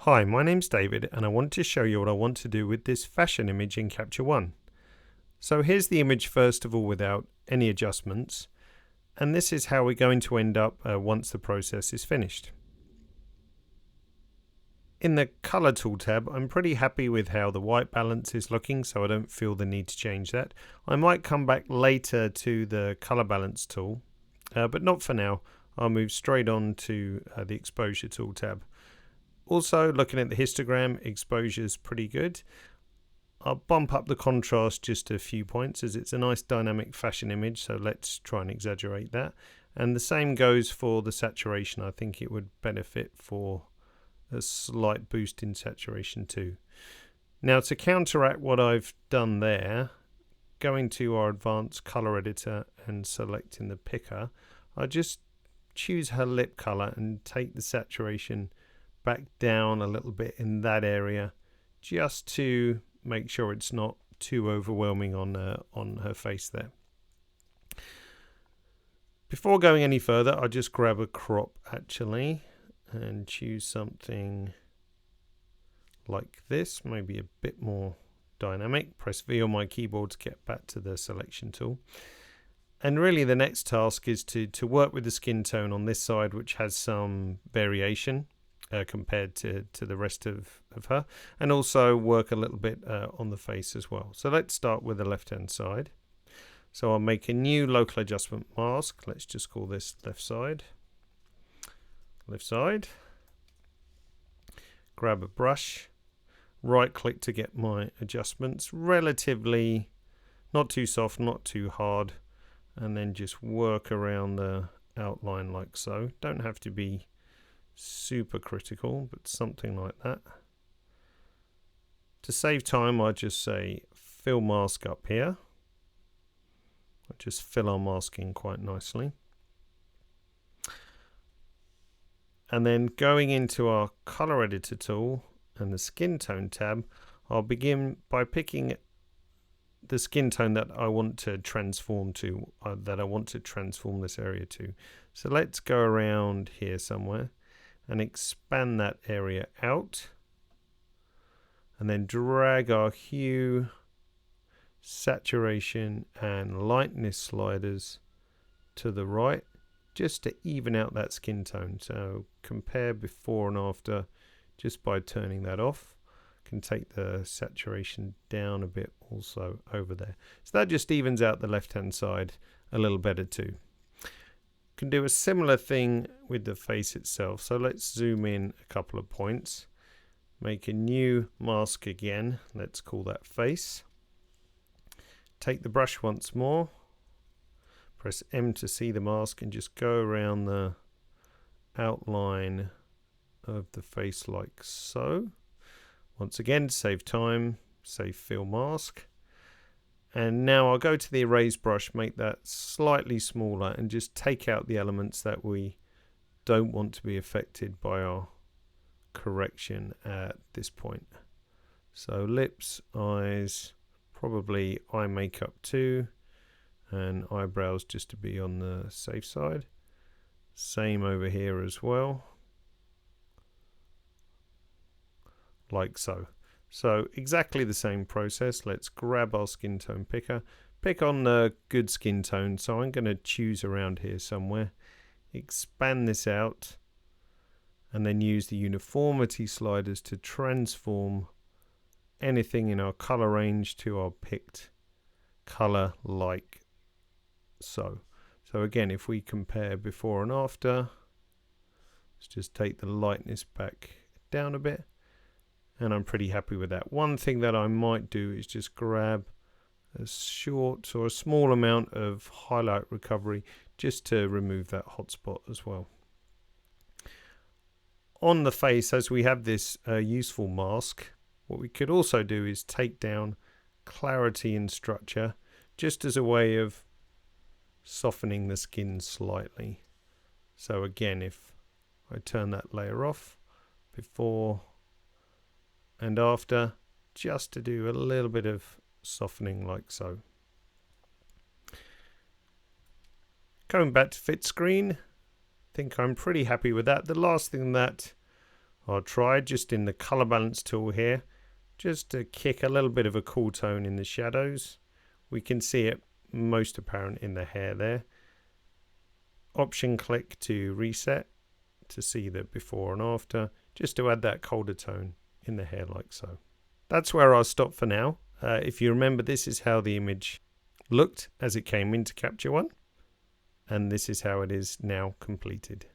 Hi, my name's David and I want to show you what I want to do with this fashion image in Capture One. So here's the image first of all without any adjustments, and this is how we're going to end up once the process is finished. In the Color Tool tab, I'm pretty happy with how the white balance is looking, so I don't feel the need to change that. I might come back later to the Color Balance tool, but not for now. I'll move straight on to the Exposure Tool tab. Also, looking at the histogram, exposure is pretty good. I'll bump up the contrast just a few points as it's a nice dynamic fashion image, so let's try and exaggerate that. And the same goes for the saturation. I think it would benefit for a slight boost in saturation too. Now, to counteract what I've done there, going to our advanced color editor and selecting the picker, I just choose her lip color and take the saturation back down a little bit in that area, just to make sure it's not too overwhelming on her face there. Before going any further, I'll just grab a crop actually and choose something like this, maybe a bit more dynamic. Press V on my keyboard to get back to the selection tool. And really the next task is to work with the skin tone on this side, which has some variation compared to the rest of her, and also work a little bit on the face as well. So let's start with the left hand side. So I'll make a new local adjustment mask. Let's just call this left side. Left side. Grab a brush, right click to get my adjustments, relatively not too soft, not too hard, and then just work around the outline like so. Don't have to be super critical, but something like that. To save time, I just say fill mask up here. I just fill our mask in quite nicely. And then going into our color editor tool and the skin tone tab, I'll begin by picking the skin tone that I want to transform to, that I want to transform this area to. So let's go around here somewhere and expand that area out, and then drag our hue, saturation and lightness sliders to the right just to even out that skin tone. So compare before and after just by turning that off. Can take the saturation down a bit also over there, so that just evens out the left hand side a little better too. Can do a similar thing with the face itself, so let's zoom in a couple of points, make a new mask again, let's call that face. Take the brush once more, press M to see the mask, and just go around the outline of the face like so. Once again, save time, say fill mask. And now I'll go to the erase brush, make that slightly smaller, and just take out the elements that we don't want to be affected by our correction at this point. So lips, eyes, probably eye makeup too, and eyebrows just to be on the safe side. Same over here as well, like so. So exactly the same process. Let's grab our skin tone picker, pick on the good skin tone, so I'm going to choose around here somewhere, expand this out, and then use the uniformity sliders to transform anything in our color range to our picked color like so. So again, if we compare before and after, let's just take the lightness back down a bit, and I'm pretty happy with that. One thing that I might do is just grab a short or a small amount of highlight recovery just to remove that hotspot as well. On the face, as we have this useful mask, what we could also do is take down clarity and structure just as a way of softening the skin slightly. So again, if I turn that layer off, before and after, just to do a little bit of softening like so. Going back to fit screen, I think I'm pretty happy with that. The last thing that I'll try just in the color balance tool here, just to kick a little bit of a cool tone in the shadows. We can see it most apparent in the hair there. Option click to reset to see the before and after, just to add that colder tone in the hair like so. That's where I'll stop for now. If you remember, this is how the image looked as it came into Capture One, and this is how it is now completed.